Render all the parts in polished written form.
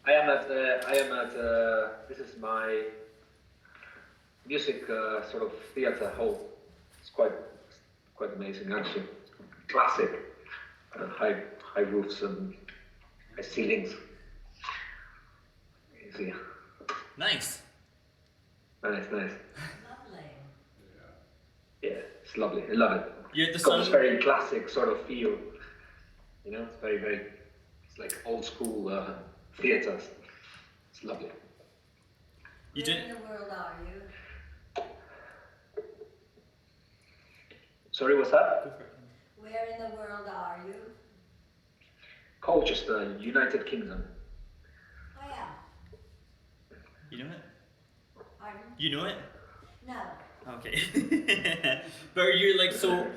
I am at this is my music sort of theatre hall. It's quite amazing actually. Classic, high roofs and high ceilings. You see. Nice. Nice. Lovely. Yeah, it's lovely. I love it. It's got this very classic sort of feel. You know, it's very, it's like old school theatres. It's lovely. Where in the world are you? Sorry, what's that? Where in the world are you? Colchester, United Kingdom. Oh yeah. You know it? Pardon? You know it? No. Okay. But are you like, so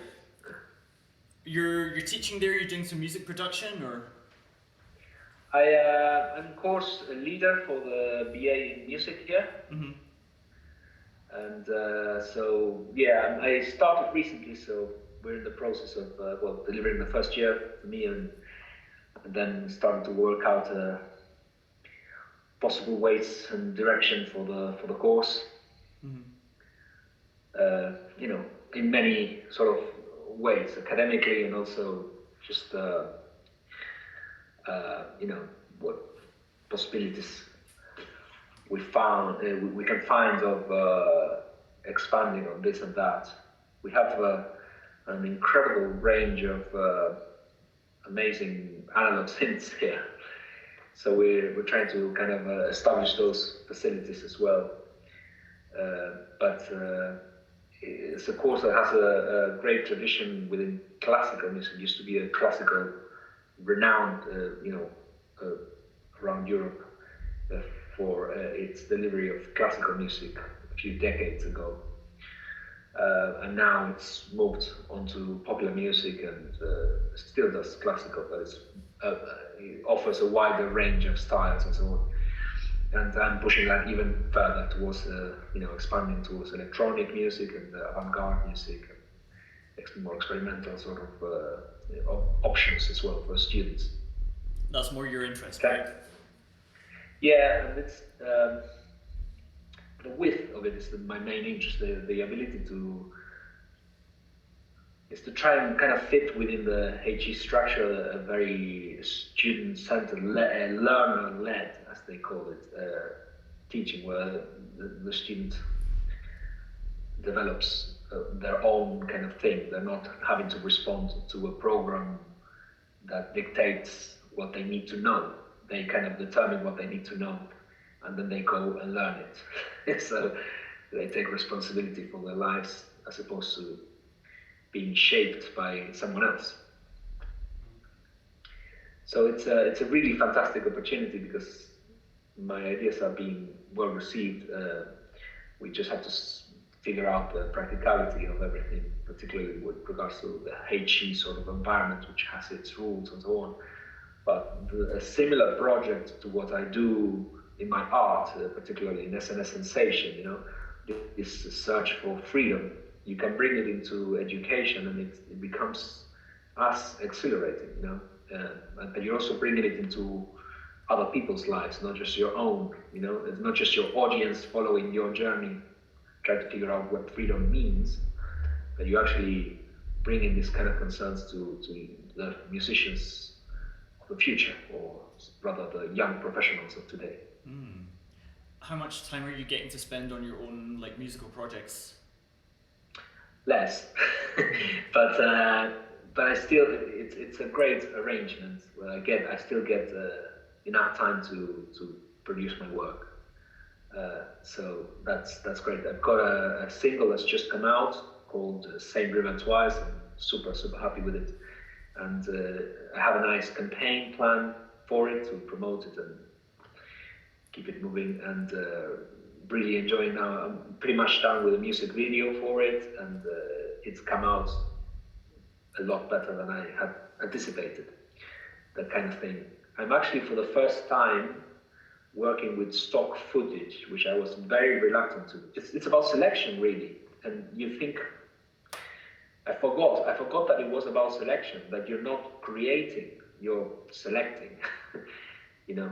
you're teaching there, you're doing some music production, or? I'm course leader for the BA in music here. Mm-hmm. And so, yeah, I started recently, so we're in the process of, delivering the first year for me and then starting to work out possible ways and direction for the course. Mm-hmm. You know, in many sort of ways, academically and also just, you know, what possibilities we can find of expanding on this and that. We have an incredible range of amazing analog synths here. So we're trying to kind of establish those facilities as well. But it's a course that has a great tradition within classical music. It used to be a classical, renowned, you know, around Europe for its delivery of classical music a few decades ago. And now it's moved onto popular music and still does classical, but it offers a wider range of styles and so on. And I'm pushing that even further towards, you know, expanding towards electronic music and avant-garde music and more experimental sort of options as well for students. That's more your interest, Okay. right? Yeah, and it's the width of it is my main interest. The ability is to try and kind of fit within the HE structure, a very student-centered, learner-led, as they call it, teaching, where the student develops their own kind of thing. They're not having to respond to a program that dictates what they need to know. They kind of determine what they need to know, and then they go and learn it. So they take responsibility for their lives as opposed to being shaped by someone else. So it's a really fantastic opportunity because my ideas are being well received. We just have to figure out the practicality of everything, particularly with regards to the HE sort of environment, which has its rules and so on. But a similar project to what I do in my art, particularly in SNS Sensation, you know, this search for freedom. You can bring it into education and it becomes as exhilarating, you know. And you're also bringing it into other people's lives, not just your own, you know. It's not just your audience following your journey, trying to figure out what freedom means, but you actually bring in these kind of concerns to the musicians of the future, or rather the young professionals of today. Mm. How much time are you getting to spend on your own like musical projects? Less, but I still, it's a great arrangement where I still get enough time to produce my work. So that's great. I've got a single that's just come out called Same River Twice. I'm super happy with it, and I have a nice campaign plan for it to promote it and keep it moving, and really enjoying now. I'm pretty much done with the music video for it, and it's come out a lot better than I had anticipated, that kind of thing. I'm actually for the first time working with stock footage, which I was very reluctant to. It's about selection really, and you think, I forgot that it was about selection, that you're not creating, you're selecting. You know,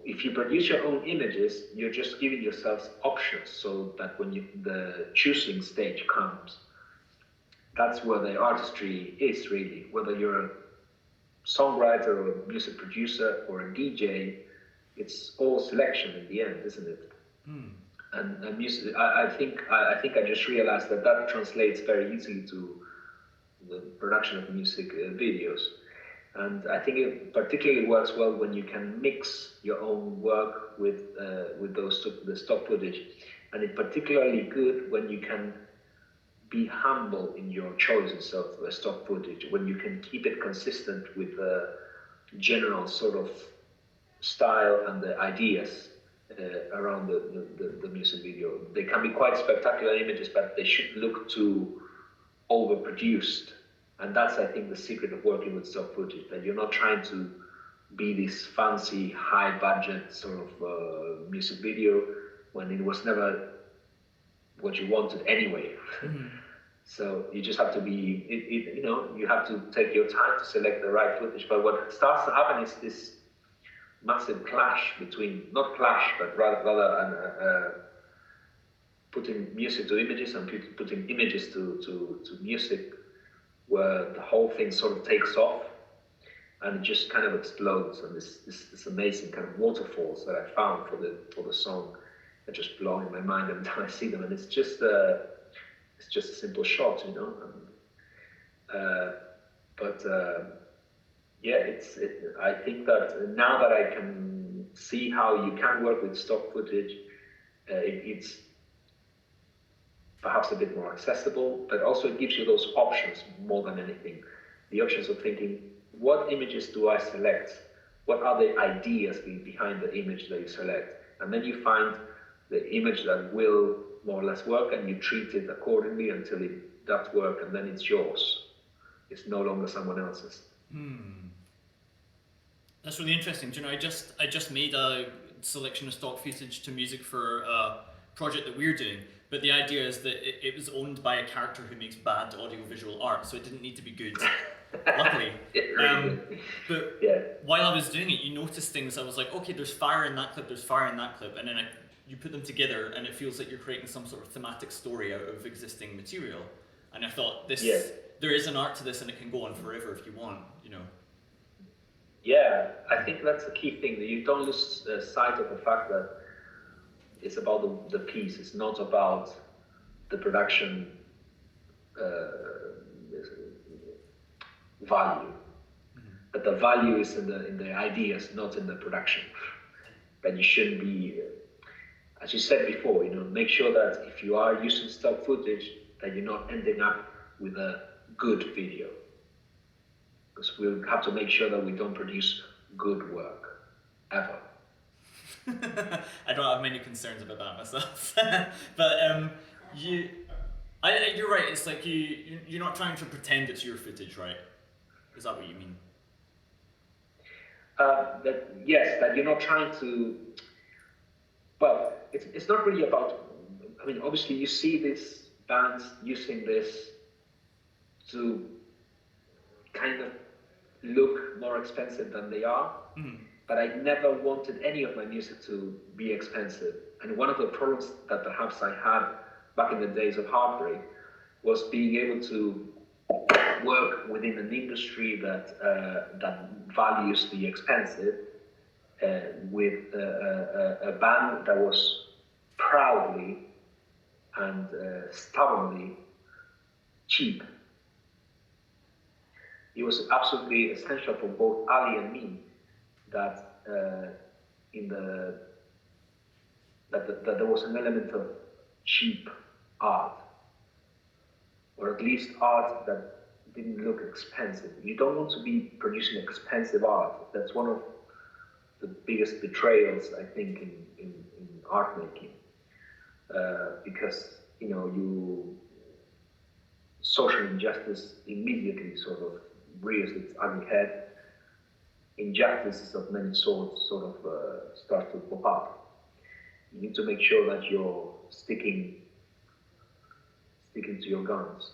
if you produce your own images, you're just giving yourselves options so that when the choosing stage comes, that's where the artistry is really. Whether you're a songwriter or a music producer or a DJ, it's all selection in the end, isn't it? And music, I think I just realized that translates very easily to the production of music videos. And I think it particularly works well when you can mix your own work with the stock footage, and it's particularly good when you can be humble in your choices of stock footage, when you can keep it consistent with the general sort of style and the ideas around the music video. They can be quite spectacular images, but they shouldn't look too overproduced. And that's, I think, the secret of working with stock footage, that you're not trying to be this fancy, high-budget sort of music video when it was never what you wanted anyway. So you just have to be, you have to take your time to select the right footage. But what starts to happen is this massive clash between, not clash, but rather putting music to images and putting images to music, where the whole thing sort of takes off and it just kind of explodes, and this amazing kind of waterfalls that I found for the song are just blowing my mind every time I see them. And it's just a simple shot, I think that now that I can see how you can work with stock footage, it's perhaps a bit more accessible, but also it gives you those options more than anything. The options of thinking, what images do I select? What are the ideas behind the image that you select? And then you find the image that will more or less work, and you treat it accordingly until it does work, and then it's yours. It's no longer someone else's. That's really interesting. Do you know, I just made a selection of stock footage to music for a project that we're doing. But the idea is that it was owned by a character who makes bad audiovisual art, so it didn't need to be good, luckily. But while I was doing it, you notice things. I was like, okay, there's fire in that clip, there's fire in that clip, and then you put them together, and it feels like you're creating some sort of thematic story out of existing material. And I thought, there is an art to this, and it can go on forever if you want, Yeah, I think that's the key thing, that you don't lose sight of the fact that it's about the piece. It's not about the production value, but the value is in the ideas, not in the production. But you shouldn't be, as you said before, make sure that if you are using stock footage, that you're not ending up with a good video, because we'll have to make sure that we don't produce good work ever. I don't have many concerns about that myself. But you're right. It's like you're not trying to pretend it's your footage, right? Is that what you mean? That you're not trying to. Well, it's not really about. I mean, obviously, you see these bands using this to kind of look more expensive than they are. But I never wanted any of my music to be expensive. And one of the problems that perhaps I had back in the days of Heartbreak was being able to work within an industry that values the expensive, with a band that was proudly and stubbornly cheap. It was absolutely essential for both Ali and me that that there was an element of cheap art, or at least art that didn't look expensive. You don't want to be producing expensive art. That's one of the biggest betrayals, I think, in art making, because social injustice immediately sort of rears its ugly head. Injustices of many sorts sort of start to pop up. You need to make sure that you're sticking to your guns.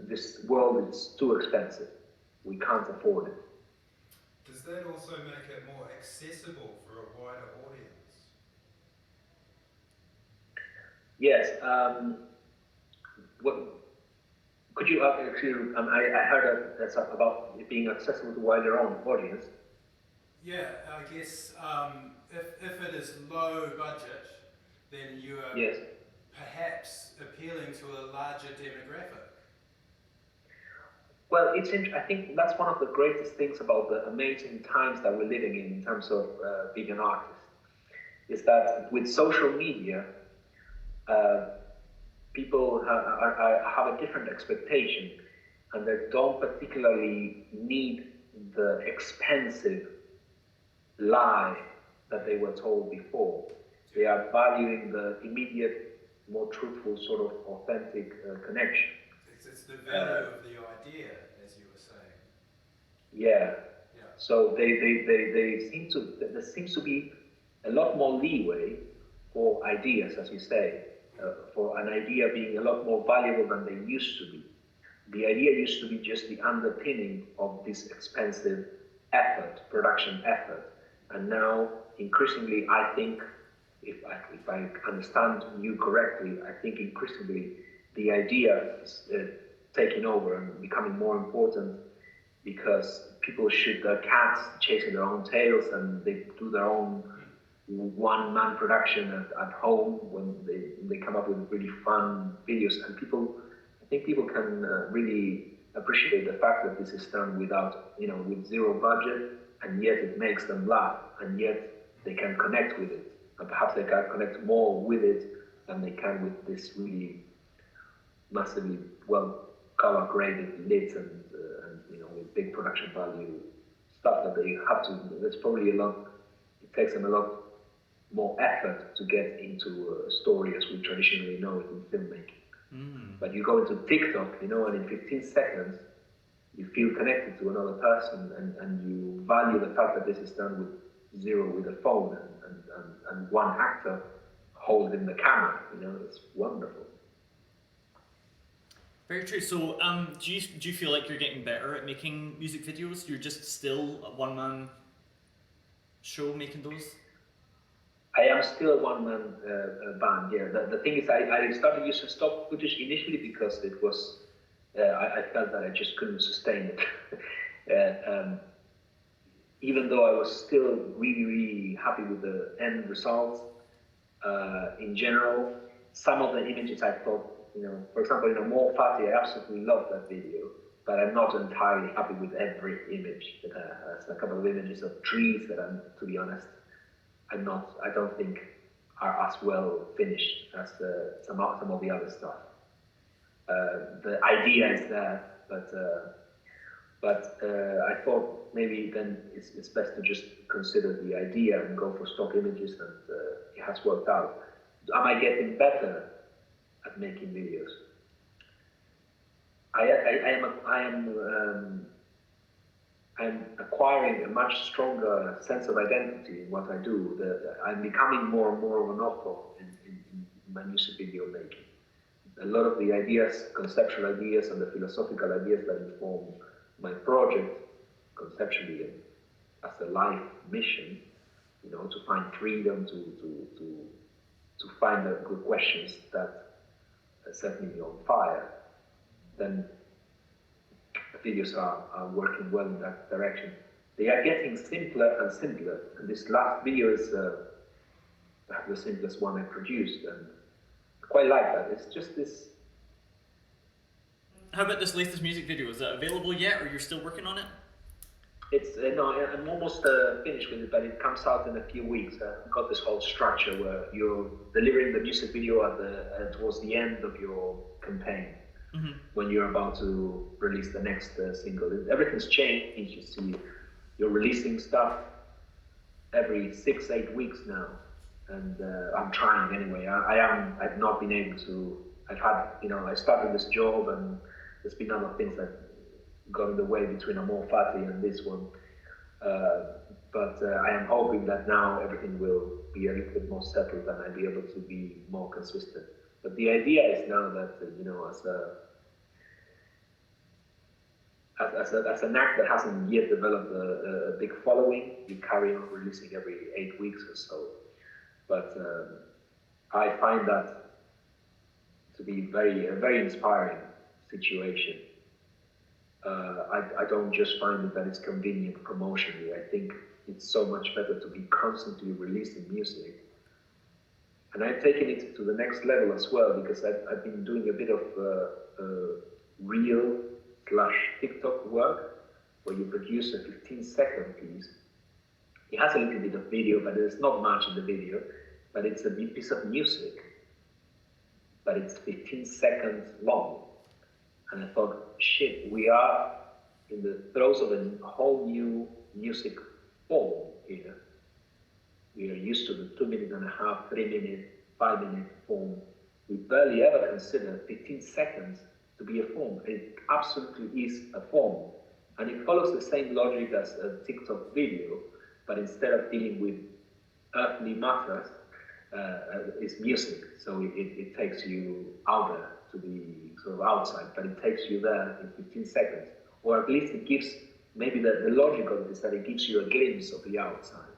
This world is too expensive. We can't afford it. Does that also make it more accessible for a wider audience? Yes. What could you actually? I heard that's about it being accessible to wider audience. Yeah, I guess if it is low budget, then you are Yes. perhaps appealing to a larger demographic. Well, I think that's one of the greatest things about the amazing times that we're living in terms of being an artist, is that with social media, people have a different expectation, and they don't particularly need the expensive lie that they were told before. They are valuing the immediate, more truthful, sort of authentic connection. It's the value of the idea, as you were saying. Yeah. Yeah. So there seems to be a lot more leeway for ideas, as you say, for an idea being a lot more valuable than they used to be. The idea used to be just the underpinning of this expensive effort, production effort. And now, increasingly, I think, if I understand you correctly, I think increasingly the idea is taking over and becoming more important, because people shoot their cats chasing their own tails, and they do their own one-man production at home when they come up with really fun videos. And I think people can really appreciate the fact that this is done without, with zero budget, and yet it makes them laugh, and yet they can connect with it. And perhaps they can connect more with it than they can with this really massively well color graded lit and with big production value stuff that they have to. There's probably it takes them a lot more effort to get into a story as we traditionally know it in filmmaking. But you go into TikTok, and in 15 seconds you feel connected to another person, and you value the fact that this is done with a phone and one actor holding the camera. It's wonderful. Very true. So, do you feel like you're getting better at making music videos? You're just still a one-man show making those? I am still a one-man band. Yeah. The thing is, I started using stock footage initially because it was I felt that I just couldn't sustain it. Even though I was still really, really happy with the end results, in general, some of the images I thought, for example, More Fatty, I absolutely love that video, but I'm not entirely happy with every image. There's a couple of images of trees that to be honest, I don't think are as well finished as some of the other stuff. The idea is there, but I thought maybe then it's best to just consider the idea and go for stock images, and it has worked out. Am I getting better at making videos? I'm acquiring a much stronger sense of identity in what I do. I'm becoming more and more of an author in my music video making. A lot of the ideas, conceptual ideas, and the philosophical ideas that inform my project conceptually and as a life mission, to find freedom, to find the good questions that set me on fire, then the videos are working well in that direction. They are getting simpler and simpler, and this last video is the simplest one I produced, and I quite like that. It's just this. How about this latest music video? Is that available yet, or you're still working on it? It's no, I'm almost finished with it, but it comes out in a few weeks. I've got this whole structure where you're delivering the music video towards the end of your campaign, when you're about to release the next single. Everything's changed. You see, you're releasing stuff every 6-8 weeks now, and I'm trying anyway. I've not been able to. I've had, I started this job, and there's been other things that got in the way between a More Fatty and this one. But I am hoping that now everything will be a little bit more settled and I'll be able to be more consistent. But the idea is now that, as an act that hasn't yet developed a big following, you carry on releasing every 8 weeks or so. But I find that to be a very inspiring situation. I don't just find that it's convenient promotionally. I think it's so much better to be constantly releasing music. And I've taken it to the next level as well, because I've been doing a bit of reel/TikTok work, where you produce a 15-second piece. It has a little bit of video, but there's not much in the video, but it's a piece of music, but it's 15 seconds long. And I thought, shit, we are in the throes of a whole new music form here. We are used to the 2.5 minute, 3 minute, 5 minute form. We barely ever consider 15 seconds to be a form. It absolutely is a form. And it follows the same logic as a TikTok video, but instead of dealing with earthly matters, it's music. So it takes you out there to be sort of outside, but it takes you there in 15 seconds. Or at least it gives, maybe the logic of it is that it gives you a glimpse of the outside.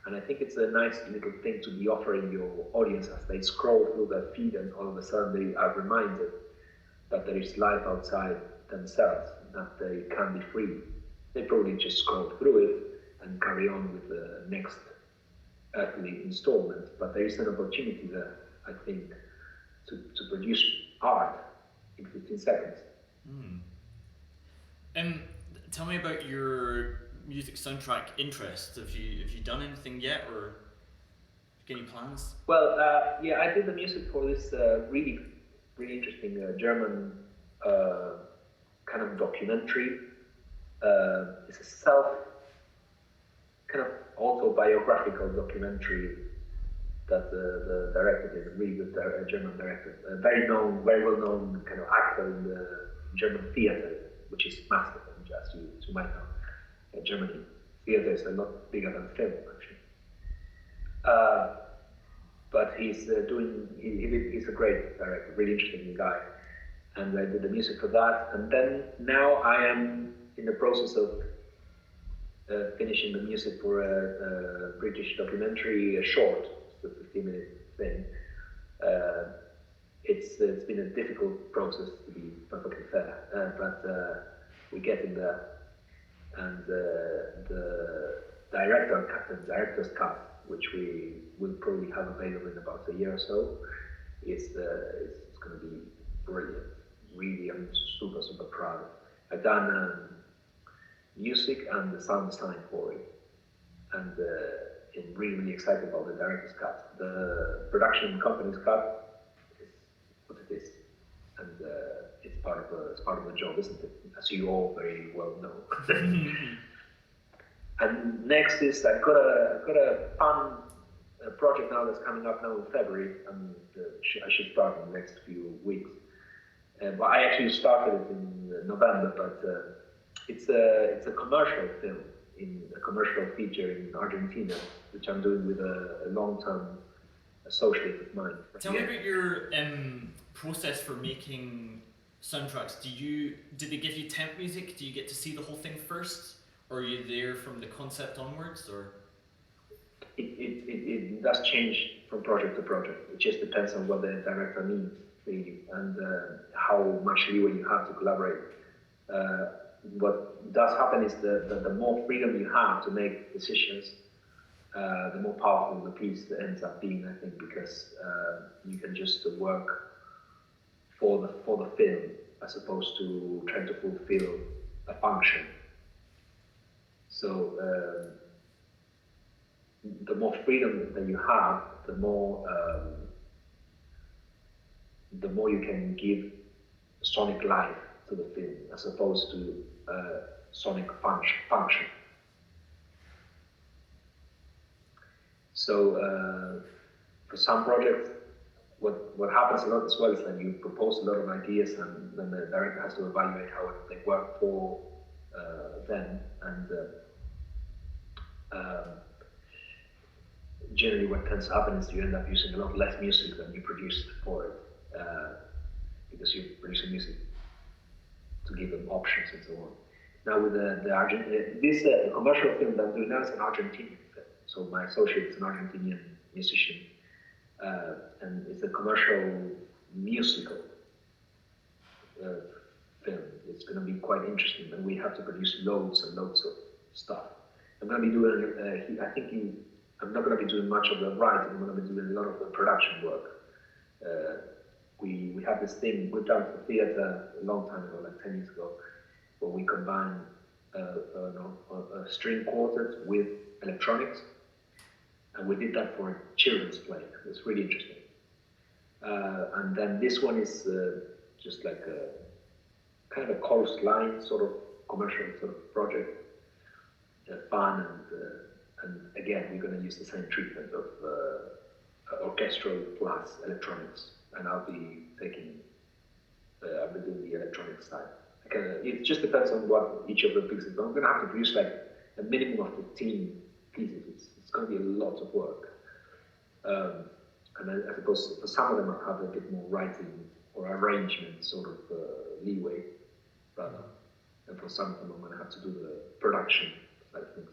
And I think it's a nice little thing to be offering your audience as they scroll through their feed, and all of a sudden they are reminded that there is life outside themselves, that they can be free. They probably just scroll through it and carry on with the next earthly installment, but there is an opportunity there, I think, to produce art in 15 seconds. Tell me about your music soundtrack interests. Have you done anything yet, or any plans? Well, yeah, I did the music for this really interesting German kind of documentary. It's a kind of autobiographical documentary that the director did, a really good German director, a very well known kind of actor in the German theater, which is massive, as you might know. In Germany, theater is a lot bigger than film, actually. But he's he's a great director, really interesting guy. And I did the music for that. And then now I am in the process of finishing the music for a British documentary, a short, it's a 15-minute thing. It's been a difficult process, to be perfectly fair, but we're getting there. And the director's cut, which we will probably have available in about a year or so, it's going to be brilliant. Really, I'm super proud. I've done music and the sound design for it, and I'm really excited about the director's cut. The production company's cut is what it is, and it's part of the job, isn't it? As you all very well know. And next is I've got a fun project now that's coming up now in February, and I should start in the next few weeks. But I actually started it in November, but it's a commercial film, in a commercial feature in Argentina, which I'm doing with a long-term associate of mine. Tell me about your process for making soundtracks. Did they give you temp music? Do you get to see the whole thing first, or are you there from the concept onwards, or? It does change from project to project. It just depends on what the director needs, really, and how much leeway you have to collaborate. What does happen is the more freedom you have to make decisions, the more powerful the piece ends up being, I think, because you can just work for the film as opposed to trying to fulfill a function. So the more freedom that you have, the more you can give sonic life to the film, as opposed to sonic function. So for some projects, what happens a lot as well is that you propose a lot of ideas, and then the director has to evaluate how they work for them, and generally what tends to happen is you end up using a lot less music than you produced for it, because you're producing music to give give them options and so on. Now with this commercial film that I'm doing now is an Argentinian film. So my associate is an Argentinian musician, and it's a commercial musical film. It's going to be quite interesting, and we have to produce loads and loads of stuff. I'm going to be doing, I'm not going to be doing much of the writing, I'm going to be doing a lot of the production work. We have this thing, we've done for theatre a long time ago, like 10 years ago, where we combine a string quartet with electronics, and we did that for a children's play. It was really interesting. And then this one is just like a kind of a coastline sort of commercial sort of project, fun, and again we're going to use the same treatment of orchestral plus electronics, and I'll be doing the electronic side. It just depends on what each of the pieces. I'm going to have to produce like a minimum of 15 pieces. It's going to be a lot of work. And I suppose for some of them I have a bit more writing or arrangement sort of leeway, rather. And for some of them I'm going to have to do the production side of things.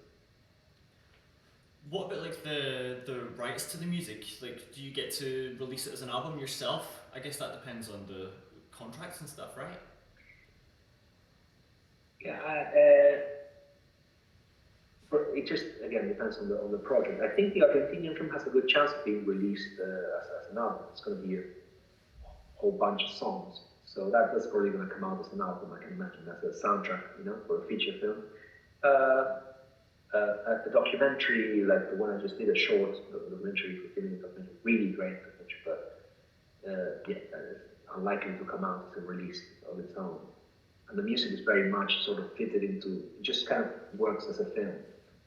What about like the rights to the music? Like, do you get to release it as an album yourself? I guess that depends on the contracts and stuff, right? Yeah, it just again depends on the project. I think the Argentinian film has a good chance of being released as an album. It's going to be a whole bunch of songs, so that's probably going to come out as an album. I can imagine as a soundtrack, for a feature film. A documentary like the one I just did, a short documentary for filming documentary, really great documentary, but that is unlikely to come out as a release of its own. And the music is very much sort of fitted into, it just kind of works as a film.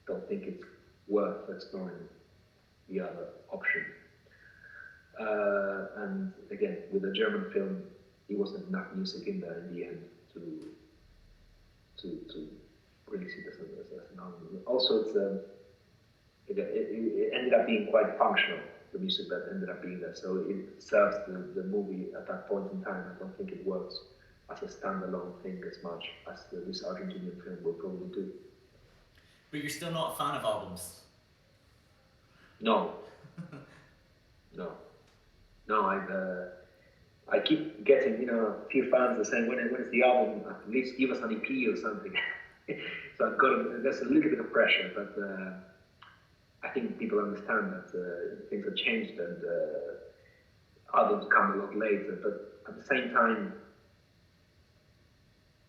Don't think it's worth exploring the other option. And again, with the German film, there wasn't enough music in there in the end to release it as an album. Also, it ended up being quite functional, the music that ended up being there. So it serves the movie at that point in time. I don't think it works as a standalone thing as much as this Argentinian film will probably do. But you're still not a fan of albums? No. I keep getting, a few fans that saying, when is the album? At least give us an EP or something. So there's a little bit of pressure, but I think people understand that things have changed and albums come a lot later. But at the same time,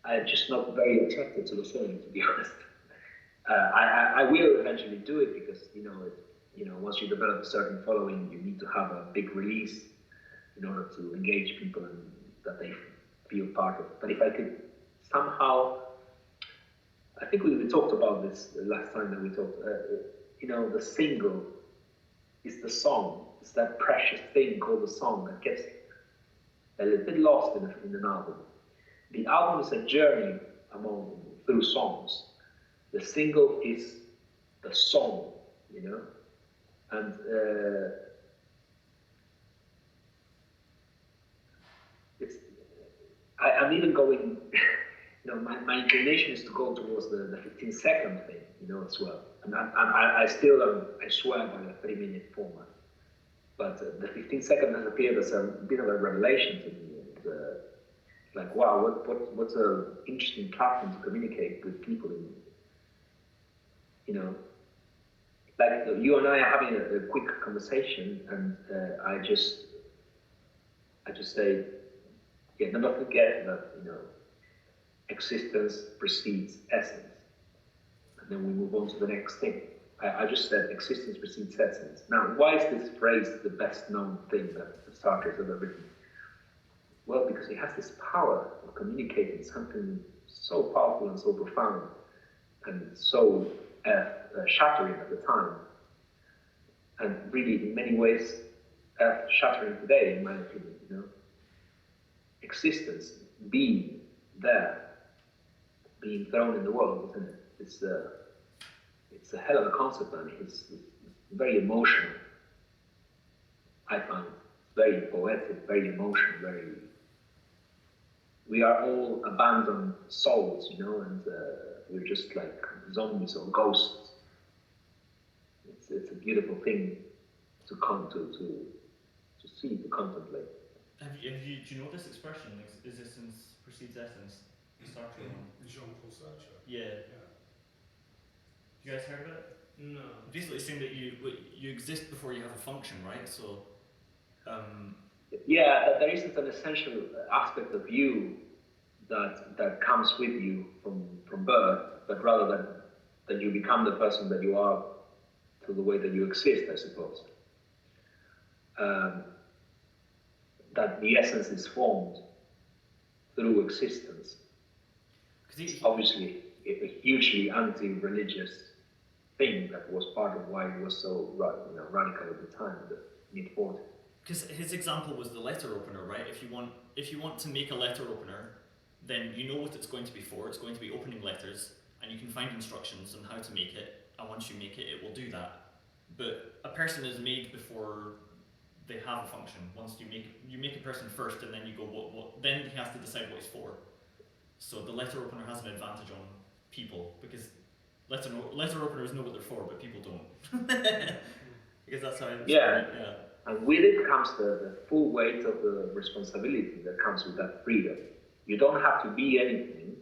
I'm just not very attracted to the film, to be honest. I will eventually do it because once you develop a certain following, you need to have a big release in order to engage people and that they feel part of. But if I could somehow, I think we talked about this the last time that we talked. The single is the song. It's that precious thing called the song that gets a little bit lost in an album. The album is a journey through songs. The single is the song, and I'm even going. My inclination is to go towards the 15-second thing, as well. And I still I swear by the 3-minute format. But the 15-second has appeared as a bit of a revelation to me. Like, wow, what's an interesting platform to communicate with people like you and I are having a quick conversation, and I just say, never forget that existence precedes essence, and then we move on to the next thing. I just said existence precedes essence. Now, why is this phrase the best known thing that Sartre has ever written? Well, because it has this power of communicating something so powerful and so profound and so shattering at the time, and really in many ways shattering today, in my opinion. Existence, being there, being thrown in the world, isn't it? It's a hell of a concept, man. It's very emotional. I find it very poetic, very emotional, we are all abandoned souls, you know, and we're just like zombies or ghosts. It's a beautiful thing to come to see, to contemplate. Do you know this expression? Existence precedes essence. Sartre one. Jean-Paul Sartre. Yeah. You guys heard of it? No. Basically saying that you exist before you have a function, right? So, yeah, there isn't an essential aspect of you that comes with you from birth, but rather that you become the person that you are through the way that you exist, I suppose. That the essence is formed through existence. Obviously, a hugely anti-religious thing that was part of why it was so radical at the time, the mid-40s. Because his example was the letter opener, right? If you want to make a letter opener, then you know what it's going to be for. It's going to be opening letters, and you can find instructions on how to make it. And once you make it, it will do that. But a person is made before they have a function. Once you make a person first, and then you go what then he has to decide what it's for. So the letter opener has an advantage on people because letter openers know what they're for, but people don't. Because that's how. Yeah. And with it comes the full weight of the responsibility that comes with that freedom. You don't have to be anything,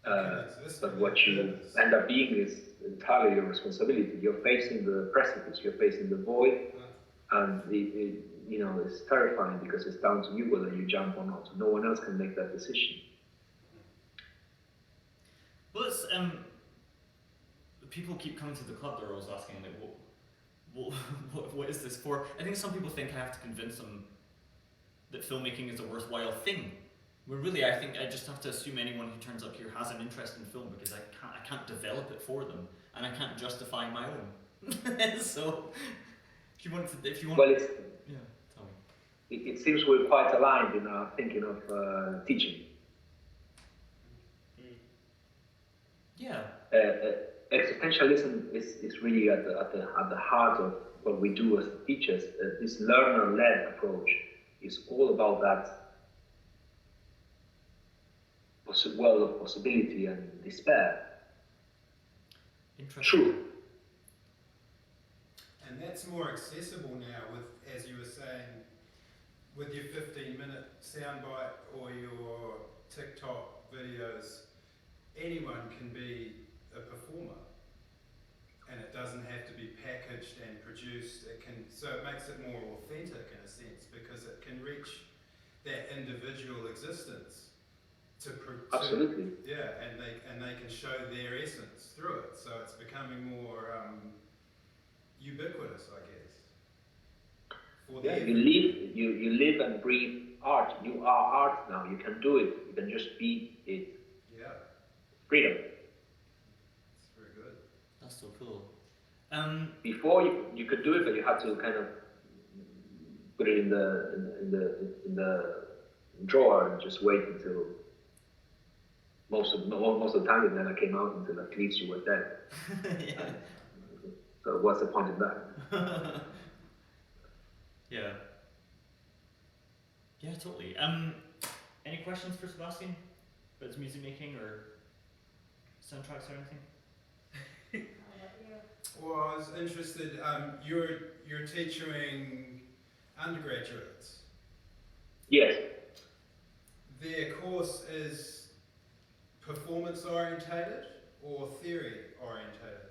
but what you end up being is entirely your responsibility. You're facing the precipice, you're facing the void, and it's terrifying because it's down to you whether you jump or not. No one else can make that decision. Well, it's, people keep coming to the club. They're always asking, like, what is this for? I think some people think I have to convince them that filmmaking is a worthwhile thing. When really, I think I just have to assume anyone who turns up here has an interest in film because I can't develop it for them, and I can't justify my own. So, if you want, well, yeah, tell me. It seems we're quite aligned in our thinking of teaching. Yeah. Existentialism is really at the heart of what we do as teachers. This learner-led approach is all about that world of possibility and despair. Interesting. True. And that's more accessible now with, as you were saying, with your 15-minute soundbite or your TikTok videos, anyone can be a performer. And it doesn't have to be packaged and produced. So it makes it more authentic in a sense because it can reach that individual existence. Absolutely. Yeah, and they can show their essence through it. So it's becoming more ubiquitous, I guess. You live and breathe art. You are art now. You can do it. You can just be it. Yeah. Freedom. It's very good. That's so cool. Before you could do it, but you had to kind of put it in the drawer and just wait until most of the time it never came out until at least you were dead. Yeah. So what's the point in that? Yeah. Yeah, totally. Any questions for Sebastian about his music making or soundtracks or anything? Well, I was interested. You're teaching undergraduates. Yes. Their course is performance orientated or theory orientated?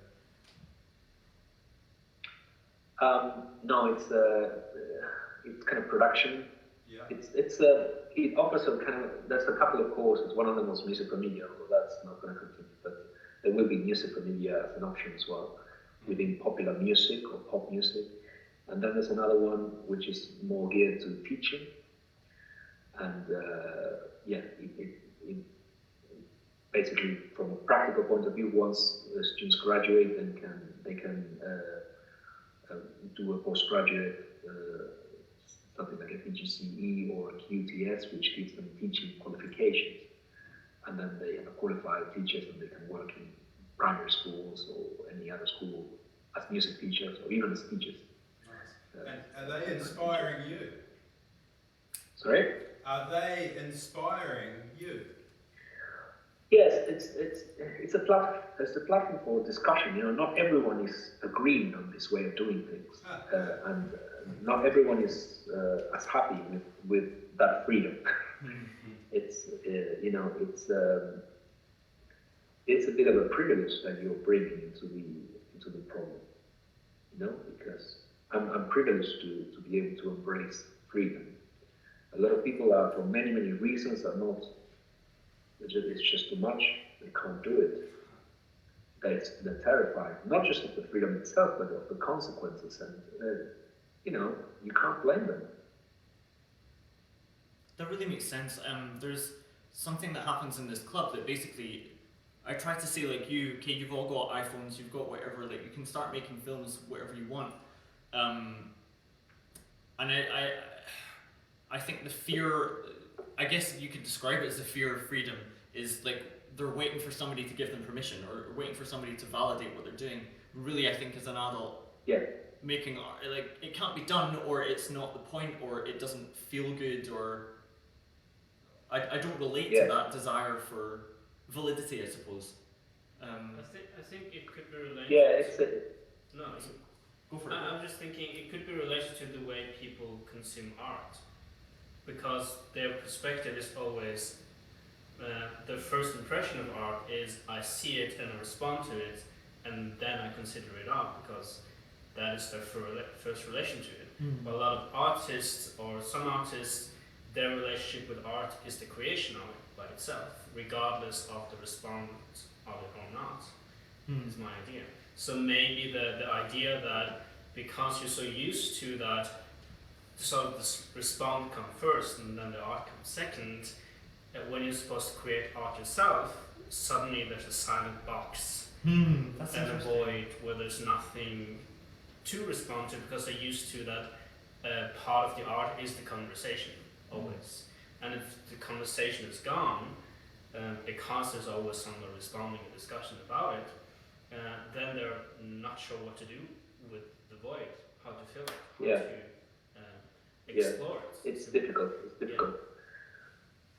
No, it's kind of production. Yeah. It offers a kind of, there's a couple of courses. One of them was music for media, although that's not going to continue, but there will be music for media as an option as well, within popular music or pop music. And then there's another one which is more geared to teaching. And it basically, from a practical point of view, once the students graduate, they can do a postgraduate, something like a PGCE or a QTS, which gives them teaching qualifications. And then they are qualified teachers and they can work in primary schools or any other school as music teachers or even as teachers. Nice. And are they inspiring you? Sorry? Are they inspiring you? Yes, it's a platform for discussion. You know, not everyone is agreeing on this way of doing things, and not everyone is as happy with that freedom. It's you know, it's a bit of a privilege that you're bringing into the problem. You know, because I'm privileged to be able to embrace freedom. A lot of people are, for many reasons, are not. It's just too much. They can't do it. They're terrified, not just of the freedom itself, but of the consequences. And you know, you can't blame them. That really makes sense. There's something that happens in this club that basically, I try to say, like, you've all got iPhones, you've got whatever, like, you can start making films whatever you want. And I think the fear, I guess you could describe it as the fear of freedom, is like they're waiting for somebody to give them permission or waiting for somebody to validate what they're doing. Really, I think as an adult, making art, like, it can't be done, or it's not the point, or it doesn't feel good, or I don't relate to that desire for validity, I suppose. I think it could be related. Yeah, go for it. I'm just thinking it could be related to the way people consume art, because their perspective is always the first impression of art is I see it and I respond to it, and then I consider it art because that is their first relation to it. But a lot of artists, or some artists, their relationship with art is the creation of it by itself, regardless of the response of it or not. Is my idea. So maybe the idea that because you're so used to that, so the response comes first and then the art comes second, when you're supposed to create art yourself, suddenly there's a silent box and a void where there's nothing to respond to, because they're used to that part of the art is the conversation, always. And if the conversation is gone, because there's always someone responding and discussion about it, then they're not sure what to do with the void, how to fill it, how to explore it. It's difficult.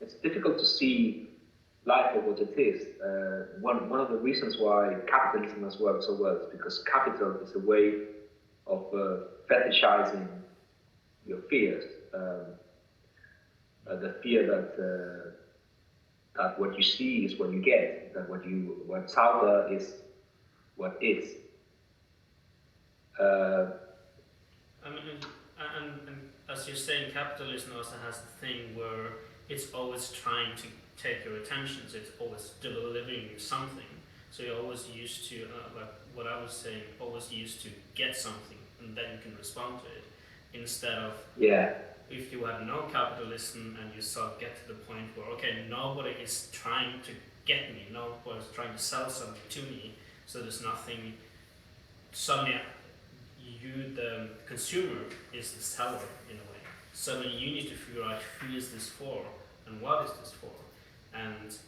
It's difficult to see life for what it is. One of the reasons why capitalism has worked so well is because capital is a way of fetishizing your fears. The fear that what you see is what you get, that what's out there is what is. I mean, and as you're saying, capitalism also has the thing where it's always trying to take your attention, so it's always delivering you something. So you're always used to, like what I was saying, always used to get something and then you can respond to it. Instead of, if you had no capitalism and you sort of get to the point where, okay, nobody is trying to get me, nobody's trying to sell something to me, so there's nothing, suddenly you, the consumer, is the seller in a way. Suddenly you need to figure out who is this for and what is this for.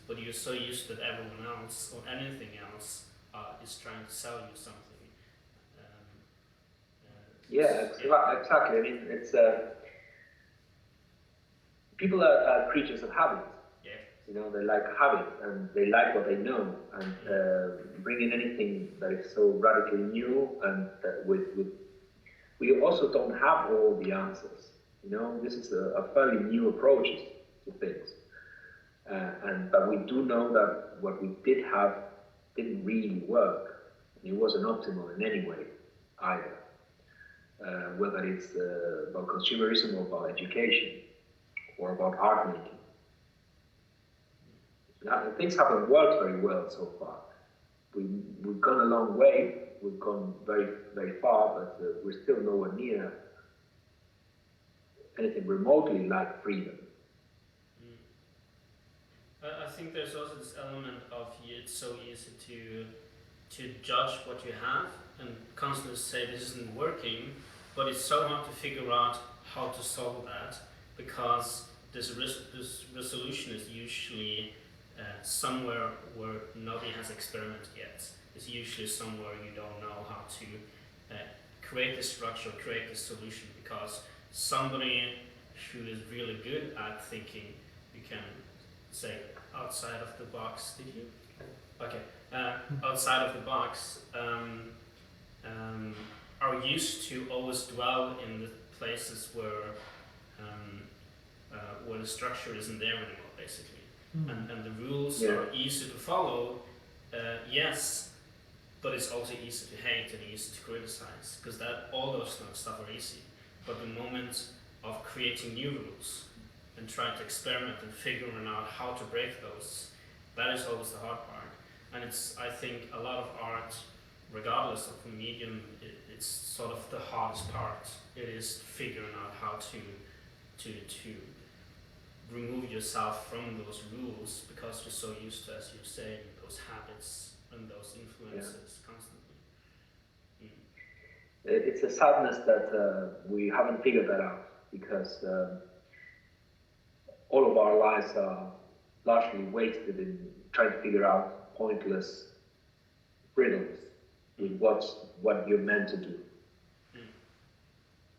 But you're so used that everyone else or anything else is trying to sell you something. Exactly. I mean, it's people are creatures of habit. You know, they like habit and they like what they know, and bringing anything that is so radically new and we also don't have all the answers. You know, this is a fairly new approach to things, but we do know that what we did have didn't really work. It wasn't optimal in any way either. Whether it's about consumerism or about education or about art making. Things haven't worked very well so far. We've gone a long way, we've gone very, very far, but we're still nowhere near anything remotely like freedom. I think there's also this element of it's so easy to judge what you have and constantly say this isn't working, but it's so hard to figure out how to solve that, because this resolution is usually somewhere where nobody has experimented yet. It's usually somewhere you don't know how to create the structure, create the solution, because somebody who is really good at thinking, you can say outside of the box. Did you? Okay. Outside of the box are used to always dwell in the places where the structure isn't there anymore, basically. And the rules are easy to follow, yes, but it's also easy to hate and easy to criticize, because that all those kind of stuff are easy. But the moment of creating new rules and trying to experiment and figuring out how to break those, that is always the hard part. And it's, I think, a lot of art, regardless of the medium, it's sort of the hardest part. It is figuring out how to remove yourself from those rules, because you're so used to, as you say, those habits and those influences constantly. It's a sadness that we haven't figured that out, because all of our lives are largely wasted in trying to figure out pointless riddles with what you're meant to do.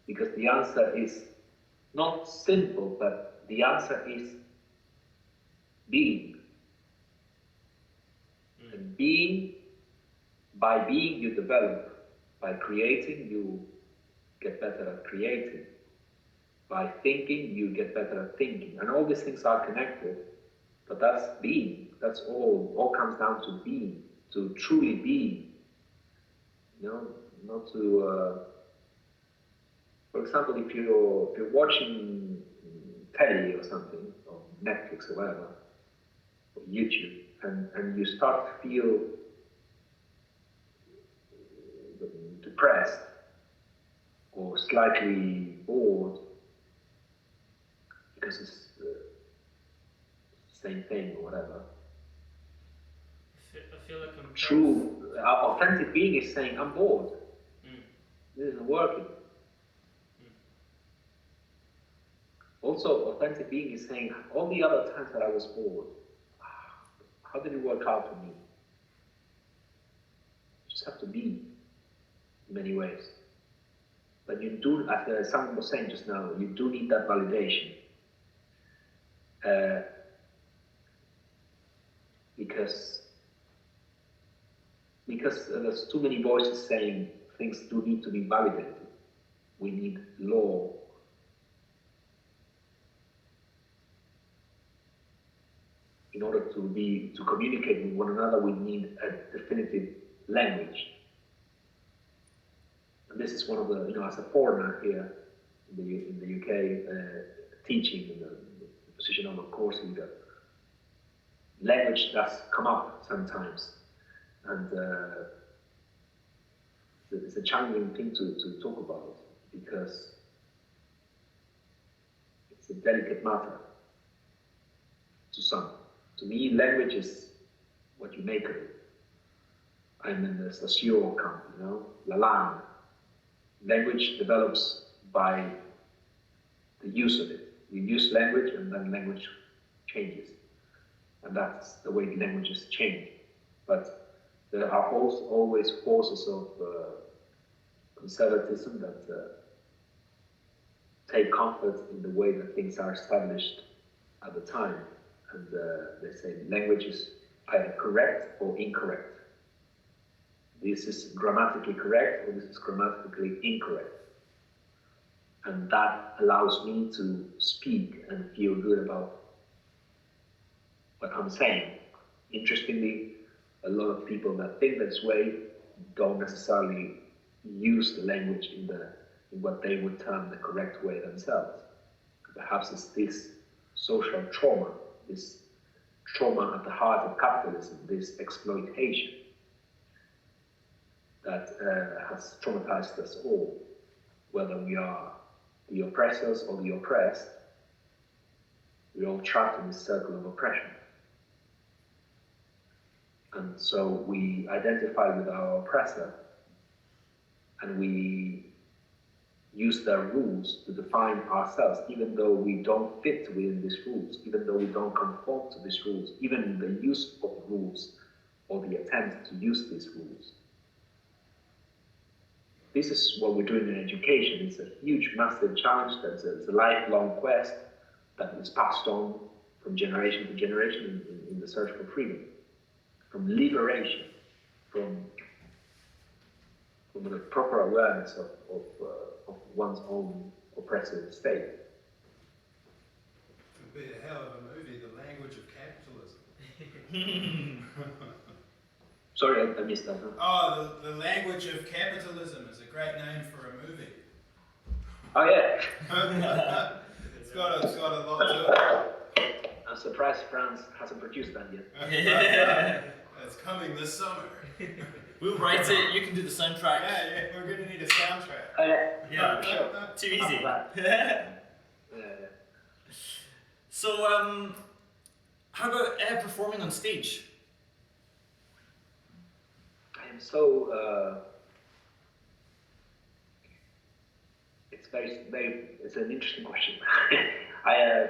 Because the answer is not simple, but the answer is being. And by being you develop. By creating you get better at creating. By thinking you get better at thinking. And all these things are connected, but that's being. That's all comes down to being, to truly being. You know, not to for example, if you're watching telly or something, or Netflix or whatever, or YouTube, and you start to feel depressed or slightly bored because it's the same thing or whatever. I feel like I'm true, authentic being is saying, I'm bored. This isn't working. Also, authentic being is saying, all the other times that I was bored, how did it work out for me? You just have to be in many ways. But you do, as someone was saying just now, you do need that validation. Because there's too many voices saying things do need to be validated. We need law. In order to communicate with one another, we need a definitive language. And this is one of the, as a foreigner here in the UK, teaching in the position of a course leader, language does come up sometimes, and it's a challenging thing to talk about, because it's a delicate matter to some. To me, language is what you make of it. I'm in the socio camp, la langue. Language develops by the use of it. You use language and then language changes. And that's the way the languages change. But there are also always forces of conservatism that take comfort in the way that things are established at the time. And they say language is either correct or incorrect. This is grammatically correct or this is grammatically incorrect. And that allows me to speak and feel good about what I'm saying. Interestingly, a lot of people that think this way don't necessarily use the language in what they would term the correct way themselves. Perhaps it's this social trauma, this trauma at the heart of capitalism, this exploitation that has traumatized us all, whether we are the oppressors or the oppressed. We're all trapped in this circle of oppression. And so we identify with our oppressor, and we use their rules to define ourselves, even though we don't fit within these rules, even though we don't conform to these rules, even in the use of rules or the attempt to use these rules. this is what we're doing in education. It's a huge, massive challenge. It's a lifelong quest that is passed on from generation to generation in the search for freedom, from liberation, from the proper awareness of one's own oppressive state. It would be a hell of a movie, The Language of Capitalism. Sorry, I missed that. Huh? Oh, the Language of Capitalism is a great name for a movie. Oh yeah. It's got a lot to it. I'm surprised France hasn't produced that yet. It's coming this summer. We'll write it, you can do the soundtrack. Yeah, we're going to need a soundtrack. Oh yeah. Yeah, Sure. too easy. Yeah. So, how about performing on stage? I am so. It's an interesting question. I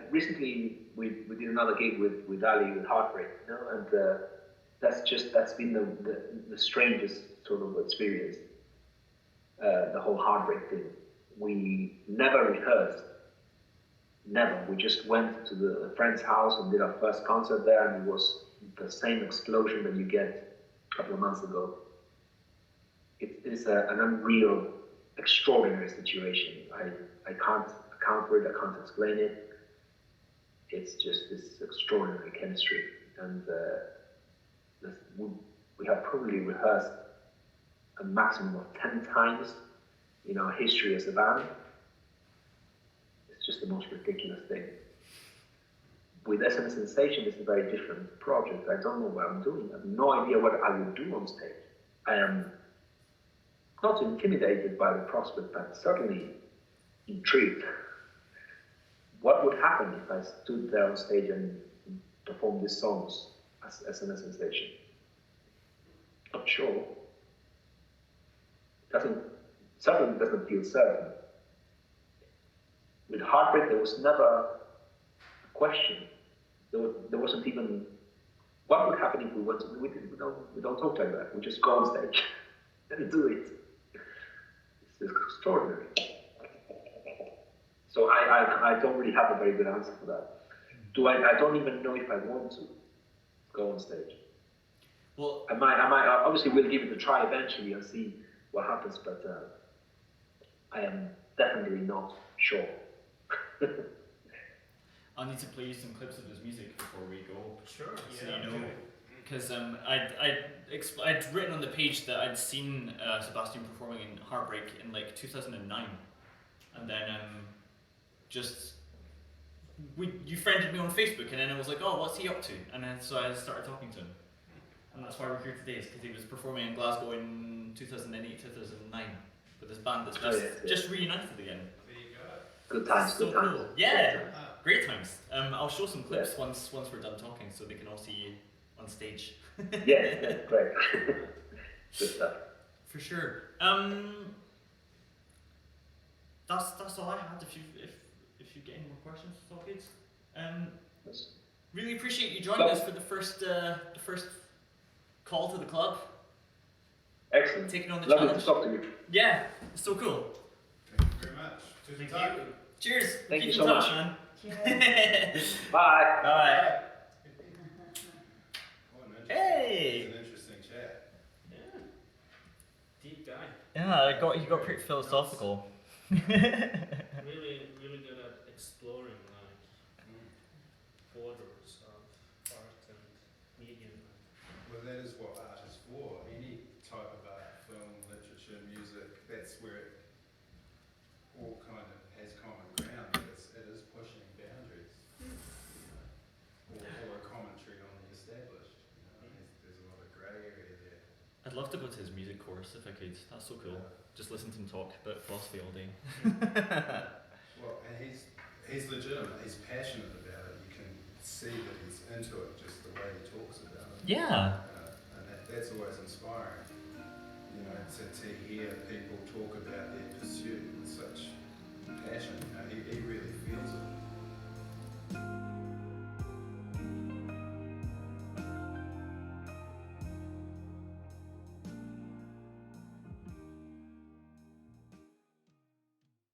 recently we did another gig with Ali with Heartbreak, you know, and that's been the strangest sort of experience. The whole Heartbreak thing. We never rehearsed. Never. We just went to a friend's house and did our first concert there, and it was the same explosion that you get a couple of months ago. It is an unreal, extraordinary situation. I can't account for it. I can't explain it. It's just this extraordinary chemistry, and we have probably rehearsed a maximum of 10 times in our history as a band. It's just the most ridiculous thing. With SNS Sensation, it's a very different project. I don't know what I'm doing. I have no idea what I will do on stage. I am not intimidated by the prospect, but certainly intrigued. What would happen if I stood there on stage and performed these songs as SNS Sensation? Not sure. Certainly doesn't feel certain. With Heartbreak, there was never a question. There wasn't even what would happen if we went. We don't talk like that. We just go on stage and do it. It's extraordinary. So I don't really have a very good answer for that. I don't even know if I want to go on stage. Well, I might obviously we'll give it a try eventually and see what happens, but I am definitely not sure. I'll need to play you some clips of his music before we go. Sure, So yeah. you know, because I'd written on the page that I'd seen Sebastian performing in Heartbreak in like 2009, and then you friended me on Facebook, and then I was like, oh, what's he up to? And then so I started talking to him, and that's why we're here today, is because he was performing in Glasgow in 2008, 2009 with his band that's just reunited again. There you go. Good times, So good times. cool. Yeah, great times. I'll show some clips once we're done talking, so they can all see you on stage. Yeah, great. Good stuff. For sure. That's all I had. If you get any more questions, it's all good. Really appreciate you joining us for the first call to the club. Excellent. Taking on the Lovely challenge. to talk to you. Yeah, it's so cool. Thank you very much. Thank Thank you. Cheers. Thank Keep you in so touch, much. man. Bye. Bye. It's Hey. an interesting chat. Yeah. Deep guy. Yeah, you got pretty philosophical. Really, really good at exploring like borders of art and medium. Well, that is what art is for. Any type of art, film, literature, music, that's where it all kind of has common ground. It is pushing boundaries. Or a commentary on the established. There's a lot of grey area there. I'd love to go to his music course if I could. That's so cool. Just listen to him talk about philosophy all day. Well, and he's legitimate. He's passionate about it. You can see that he's into it, just the way he talks about it. Yeah. And that's always inspiring. You know, to hear people talk about their pursuit with such passion.